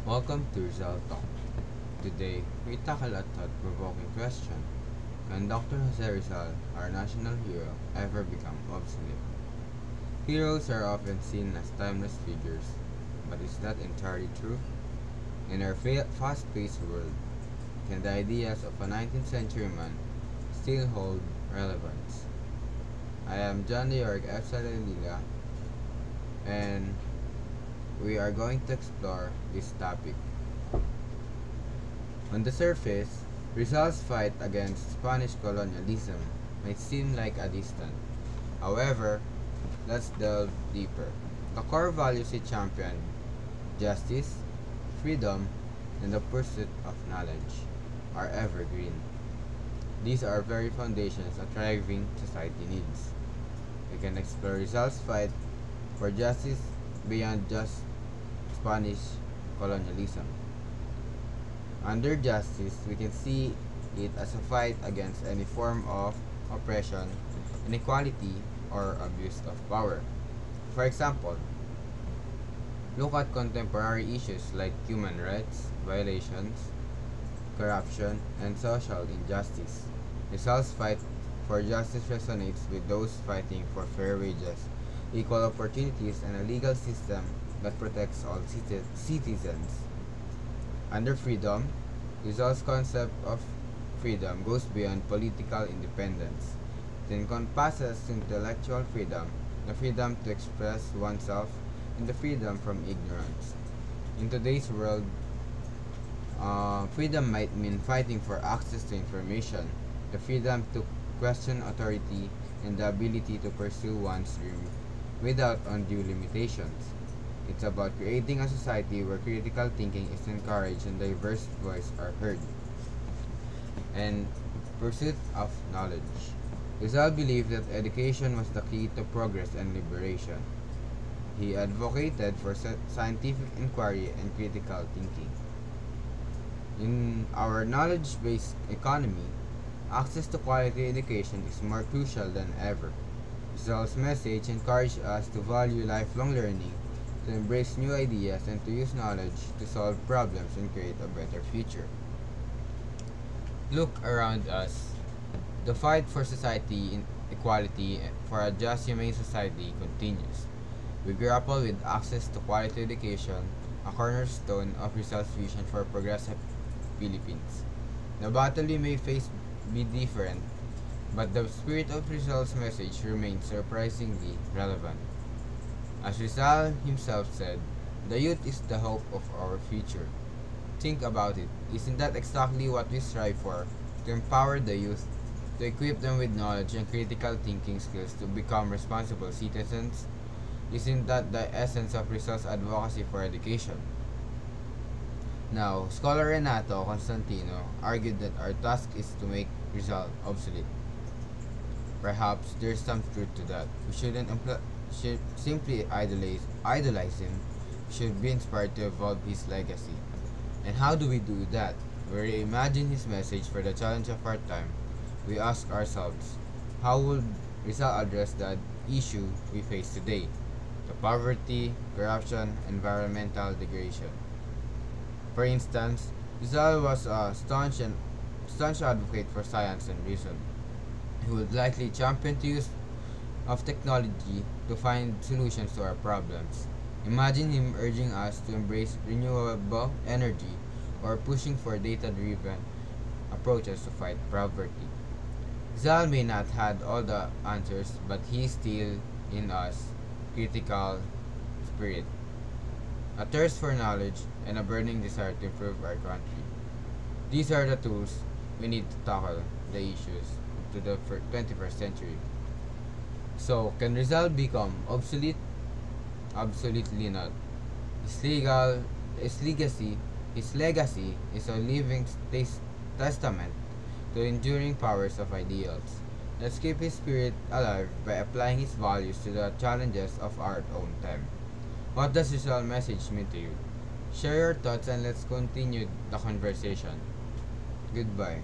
Welcome to Rizal Talk. Today, we tackle a thought-provoking question. Can Dr. Jose Rizal, our national hero, ever become obsolete? Heroes are often seen as timeless figures, but is that entirely true? In our fast-paced world, can the ideas of a 19th century man still hold relevance? I am John de York F. Salanila, and we are going to explore this topic. On the surface, Rizal's fight against Spanish colonialism might seem like a distant. However, let's delve deeper. The core values he championed, justice, freedom, and the pursuit of knowledge, are evergreen. These are very foundations a thriving society needs. We can explore Rizal's fight for justice beyond just Spanish colonialism. Under justice, we can see it as a fight against any form of oppression, inequality, or abuse of power. For example, look at contemporary issues like human rights violations, corruption, and social injustice. Rizal's fight for justice resonates with those fighting for fair wages, equal opportunities, and a legal system that protects all citizens. Under freedom, Rizal's concept of freedom goes beyond political independence. It encompasses intellectual freedom, the freedom to express oneself, and the freedom from ignorance. In today's world, freedom might mean fighting for access to information, the freedom to question authority, and the ability to pursue one's dream without undue limitations. It's about creating a society where critical thinking is encouraged and diverse voices are heard. And pursuit of knowledge. Rizal believed that education was the key to progress and liberation. He advocated for scientific inquiry and critical thinking. In our knowledge-based economy, access to quality education is more crucial than ever. Rizal's message encouraged us to value lifelong learning, to embrace new ideas, and to use knowledge to solve problems and create a better future. Look around us. The fight for society in equality for a just humane society continues. We grapple with access to quality education, a cornerstone of Rizal's vision for progressive Philippines. The battle we may face be different, but the spirit of Rizal's message remains surprisingly relevant. As Rizal himself said, the youth is the hope of our future. Think about it. Isn't that exactly what we strive for? To empower the youth, to equip them with knowledge and critical thinking skills to become responsible citizens? Isn't that the essence of Rizal's advocacy for education? Now, scholar Renato Constantino argued that our task is to make Rizal obsolete. Perhaps there's some truth to that. We shouldn't should simply idolize him. We should be inspired to evolve his legacy. And how do we do that? We reimagine his message for the challenge of our time. We ask ourselves, how would Rizal address the issue we face today? The poverty, corruption, environmental degradation. For instance, Rizal was a staunch advocate for science and reason. He would likely champion the use of technology to find solutions to our problems. Imagine him urging us to embrace renewable energy or pushing for data-driven approaches to fight poverty. Zal may not have all the answers, but he instilled in us critical spirit, a thirst for knowledge, and a burning desire to improve our country. These are the tools we need to tackle the issues to the 21st century. So, can Rizal become obsolete? Absolutely not. His legal, his legacy is a living testament to enduring powers of ideals. Let's keep his spirit alive by applying his values to the challenges of our own time. What does Rizal message mean to you? Share your thoughts and let's continue the conversation. Goodbye.